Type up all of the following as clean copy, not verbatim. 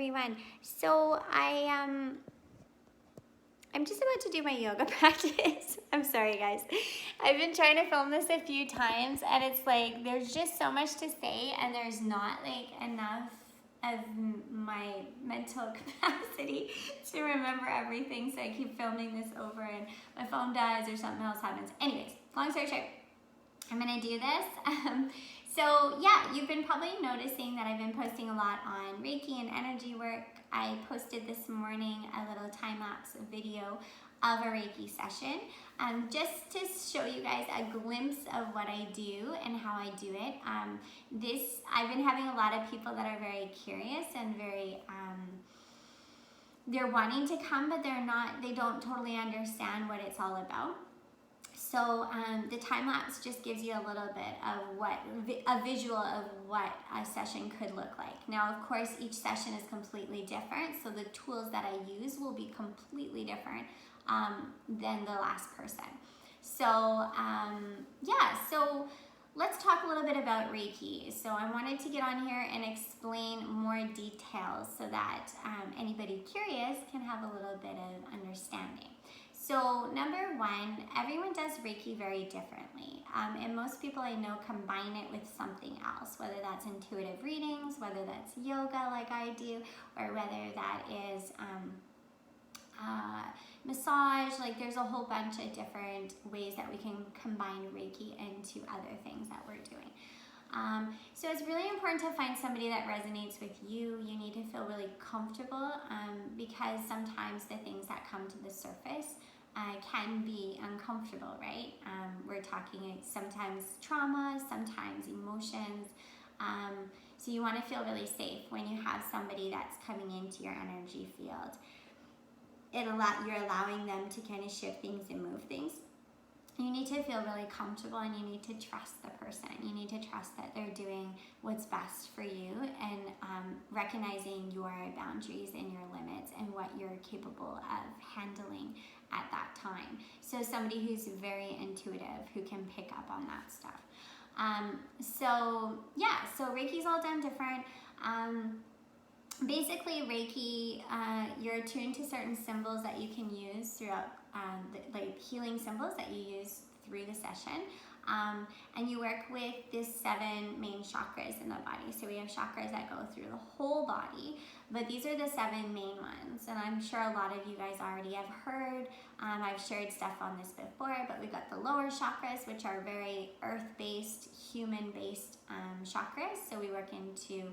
everyone. So I'm just about to do my yoga practice. I'm sorry guys. I've been trying to film this a few times and it's like there's just so much to say and there's not like enough of my mental capacity to remember everything, so I keep filming this over and my phone dies or something else happens. Anyways, long story short, I'm gonna do this. So yeah, you've been probably noticing that I've been posting a lot on Reiki and energy work. I posted this morning a little time-lapse video of a Reiki session, just to show you guys a glimpse of what I do and how I do it. I've been having a lot of people that are very curious and very, they're wanting to come, but they don't totally understand what it's all about. So the time lapse just gives you a little bit of a visual of what a session could look like. Now, of course, each session is completely different, so the tools that I use will be completely different than the last person. So yeah, so let's talk a little bit about Reiki. So I wanted to get on here and explain more details so that anybody curious can have a little bit of understanding. So number one, everyone does Reiki very differently. And most people I know combine it with something else, whether that's intuitive readings, whether that's yoga like I do, or whether that is massage. Like there's a whole bunch of different ways that we can combine Reiki into other things that we're doing. So it's really important to find somebody that resonates with you. You need to feel really comfortable because sometimes the things that come to the surface can be uncomfortable, right? We're talking sometimes trauma, sometimes emotions. So you want to feel really safe when you have somebody that's coming into your energy field. You're allowing them to kind of shift things and move things. You need to feel really comfortable and you need to trust the person. You need to trust that they're doing what's best for you and recognizing your boundaries and your limits and what you're capable of handling at that time. So somebody who's very intuitive, who can pick up on that stuff. So yeah, so Reiki's all done different. Basically Reiki, you're attuned to certain symbols that you can use throughout, like healing symbols that you use through the session. And you work with these 7 main chakras in the body. So we have chakras that go through the whole body, but these are the 7 main ones. And I'm sure a lot of you guys already have heard, I've shared stuff on this before, but we've got the lower chakras, which are very earth-based, human-based chakras. So we work into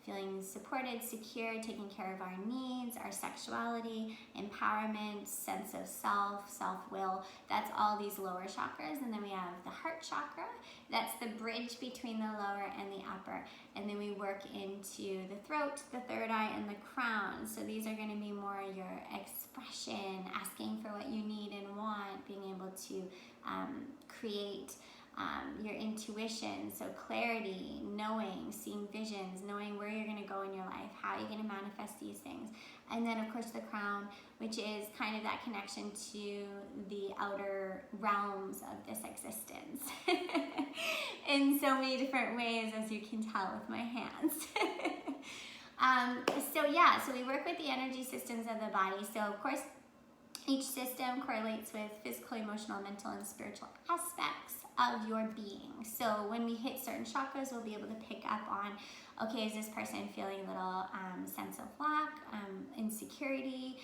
feeling supported, secure, taking care of our needs, our sexuality, empowerment, sense of self, self-will. That's all these lower chakras. And then we have the heart chakra. That's the bridge between the lower and the upper. And then we work into the throat, the third eye, and the crown. So these are going to be more your expression, asking for what you need and want, being able to create your intuition, so clarity, knowing, seeing visions, knowing where you're going to go in your life, how you're going to manifest these things. And then of course the crown, which is kind of that connection to the outer realms of this existence in so many different ways, as you can tell with my hands. So yeah, so we work with the energy systems of the body. So of course each system correlates with physical, emotional, mental, and spiritual aspects of your being. So when we hit certain chakras, we'll be able to pick up on, okay, is this person feeling a little sense of lack, insecurity?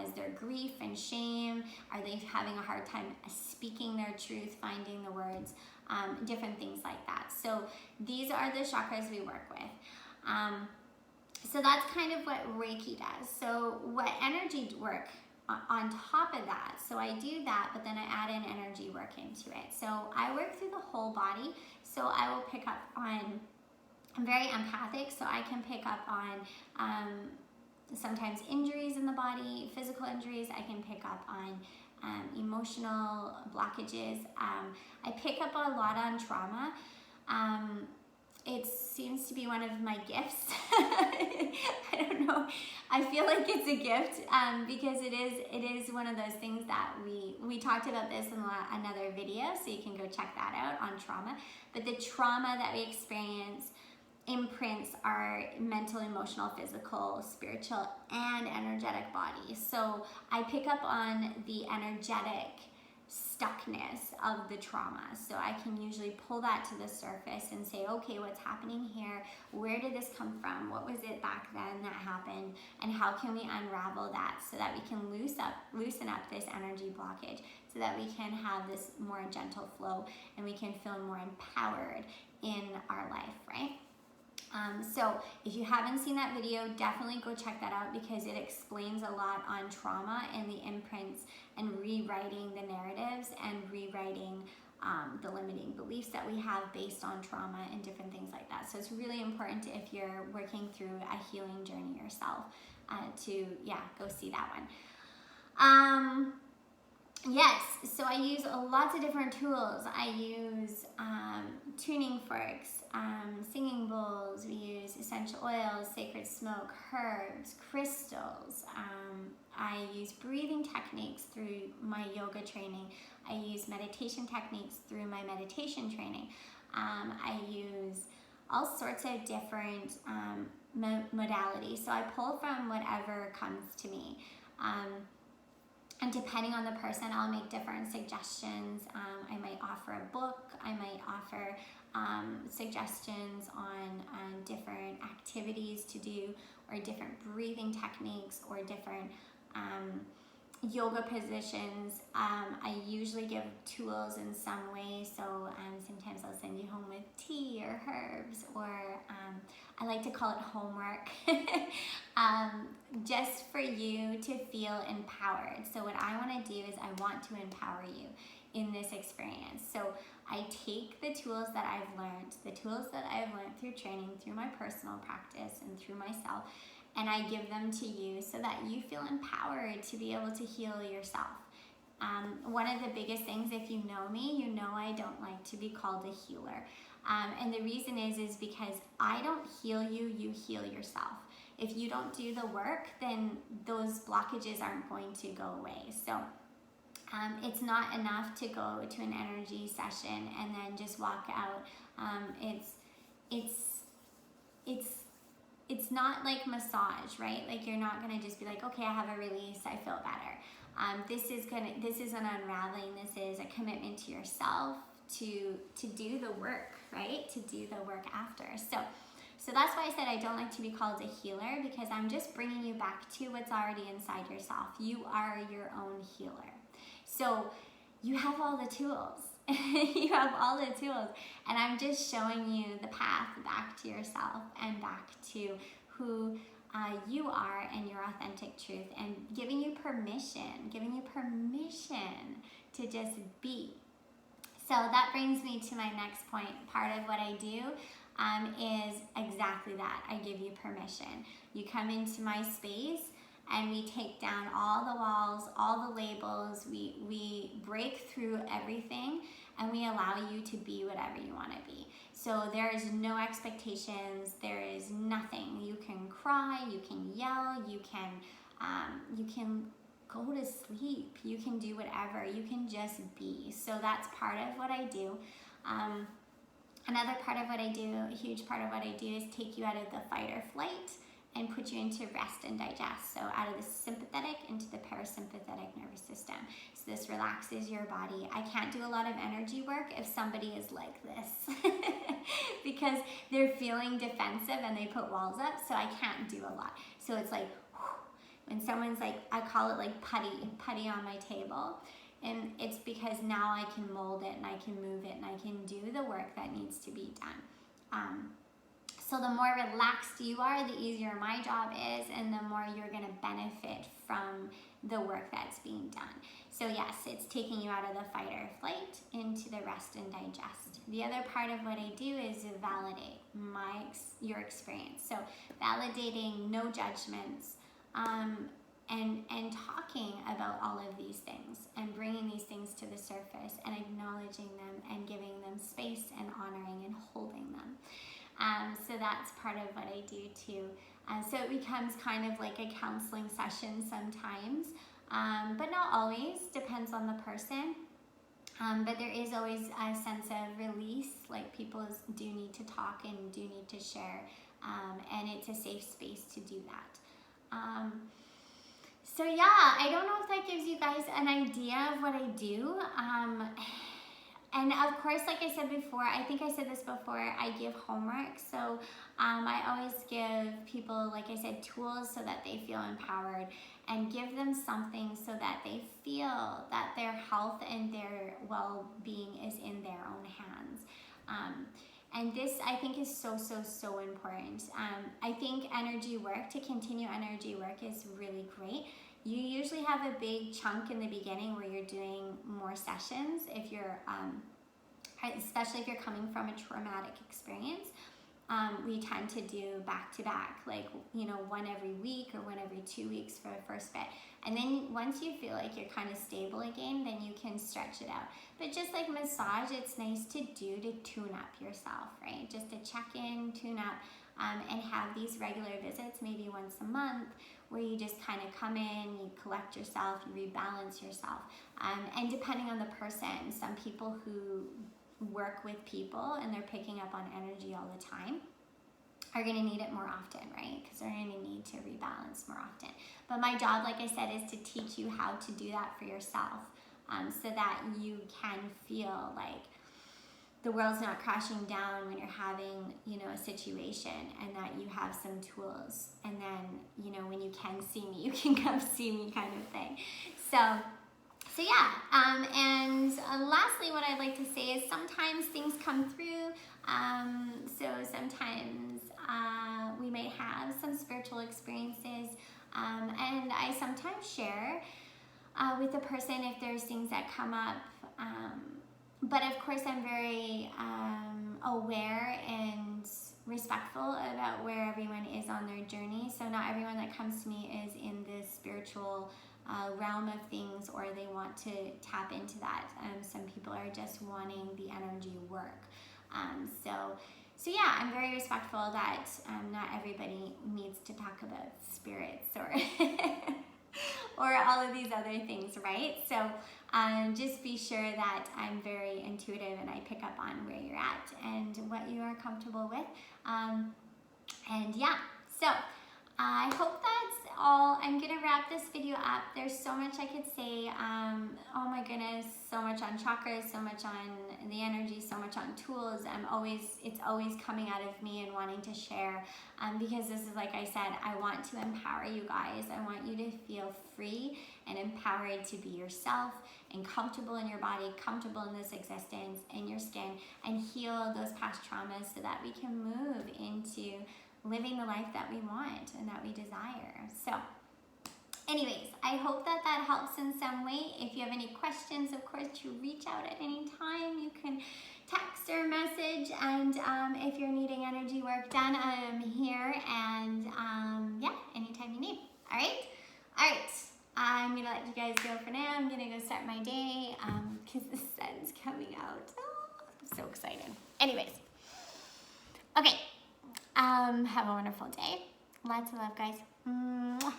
Is there grief and shame? Are they having a hard time speaking their truth, finding the words, different things like that. So these are the chakras we work with. So that's kind of what Reiki does. So what energy work on top of that, so I do that, but then I add in energy work into it. So I work through the whole body. So I will pick up on, I'm very empathic, so I can pick up on sometimes injuries in the body, physical injuries. I can pick up on emotional blockages. I pick up a lot on trauma. It seems to be one of my gifts. I don't know. I feel like it's a gift because it is one of those things that we talked about this in another video, so you can go check that out on trauma. But the trauma that we experience imprints our mental, emotional, physical, spiritual, and energetic body. So I pick up on the energetic stuckness of the trauma. So I can usually pull that to the surface and say, okay, what's happening here? Where did this come from? What was it back then that happened? And how can we unravel that so that we can loosen up this energy blockage, so that we can have this more gentle flow and we can feel more empowered in our life, right? So if you haven't seen that video, definitely go check that out, because it explains a lot on trauma and the imprints and rewriting the narratives and rewriting the limiting beliefs that we have based on trauma and different things like that. So it's really important if you're working through a healing journey yourself to go see that one. Yes, so I use lots of different tools. I use tuning forks, singing bowls. We use essential oils, sacred smoke, herbs, crystals. I use breathing techniques through my yoga training. I use meditation techniques through my meditation training. I use all sorts of different modalities. So I pull from whatever comes to me. And depending on the person, I'll make different suggestions. I might offer a book. I might offer suggestions on different activities to do, or different breathing techniques, or different yoga positions. I usually give tools in some way. So sometimes I'll send you home with tea or herbs, or I like to call it homework, just for you to feel empowered. So what I want to do is I want to empower you in this experience. So I take the tools that I've learned, through training, through my personal practice, and through myself, and I give them to you so that you feel empowered to be able to heal yourself. One of the biggest things, if you know me, you know I don't like to be called a healer. And the reason is because I don't heal you, you heal yourself. If you don't do the work, then those blockages aren't going to go away. So it's not enough to go to an energy session and then just walk out. It's not like massage, right? Like, you're not gonna just be like, okay, I have a release, I feel better. This is an unraveling. This is a commitment to yourself to do the work, right? To do the work after. So that's why I said I don't like to be called a healer, because I'm just bringing you back to what's already inside yourself. You are your own healer. So you have all the tools. You have all the tools. And I'm just showing you the path back to yourself and back to who you are and your authentic truth, and giving you permission to just be. So that brings me to my next point. Part of what I do is exactly that. I give you permission. You come into my space and we take down all the walls, all the labels. We break through everything, and we allow you to be whatever you want to be. So there is no expectations. There is nothing. You can cry, you can yell, you can go to sleep, you can do whatever, you can just be. So that's part of what I do. Another part of what I do, a huge part of what I do, is take you out of the fight or flight and put you into rest and digest. So out of the sympathetic into the parasympathetic nervous system. So this relaxes your body. I can't do a lot of energy work if somebody is like this because they're feeling defensive and they put walls up, so I can't do a lot. So it's like, when someone's like, I call it like putty on my table. And it's because now I can mold it and I can move it and I can do the work that needs to be done. So the more relaxed you are, the easier my job is, and the more you're gonna benefit from the work that's being done. So yes, it's taking you out of the fight or flight into the rest and digest. The other part of what I do is validate your experience. So validating, no judgments, and talking about all of these things and bringing these things to the surface and acknowledging them and giving them space and honoring and holding them. So that's part of what I do too. So it becomes kind of like a counseling session sometimes, but not always, depends on the person. But there is always a sense of release, like people do need to talk and do need to share, and it's a safe space to do that. So yeah, I don't know if that gives you guys an idea of what I do. And of course, like I said before, I think I said this before, I give homework. So I always give people, like I said, tools so that they feel empowered, and give them something so that they feel that their health and their well-being is in their own hands. And this, I think, is so, so, so important. I think energy work, to continue energy work, is really great. You usually have a big chunk in the beginning where you're doing more sessions if you're, especially if you're coming from a traumatic experience. We tend to do back to back, like, one every week or one every 2 weeks for the first bit. And then once you feel like you're kind of stable again, then you can stretch it out. But just like massage, it's nice to do to tune up yourself, right? Just to check in, tune up, and have these regular visits, maybe once a month, where you just kind of come in, you collect yourself, you rebalance yourself. And depending on the person, some people who work with people and they're picking up on energy all the time are going to need it more often, right? Because they're going to need to rebalance more often. But my job, like I said, is to teach you how to do that for yourself, so that you can feel like the world's not crashing down when you're having, a situation, and that you have some tools. And then, when you can see me, you can come see me, kind of thing. So yeah, and lastly, what I'd like to say is sometimes things come through. So sometimes we may have some spiritual experiences, and I sometimes share with the person if there's things that come up. But of course, I'm very aware and respectful about where everyone is on their journey. So not everyone that comes to me is in this spiritual realm of things, or they want to tap into that. Some people are just wanting the energy work. So yeah, I'm very respectful that not everybody needs to talk about spirits or or all of these other things, right? So just be sure that I'm very intuitive, and I pick up on where you're at and what you are comfortable with. And yeah, so I hope that's all. I'm gonna wrap this video up. There's so much I could say. Oh my goodness, so much on chakras, so much on the energy, so much on tools. It's always coming out of me and wanting to share, because this is, like I said, I want to empower you guys. I want you to feel free and empowered to be yourself and comfortable in your body, comfortable in this existence, in your skin, and heal those past traumas so that we can move into living the life that we want and that we desire. So anyways, I hope that helps in some way. If you have any questions, of course, to reach out at any time. You can text or message, and if you're needing energy work done, I'm here, and yeah, anytime you need. All right, I'm gonna let you guys go for now. I'm gonna go start my day because the sun's coming out. Oh, I'm so excited. Anyways, okay. Have a wonderful day. Lots of love, guys. Mwah.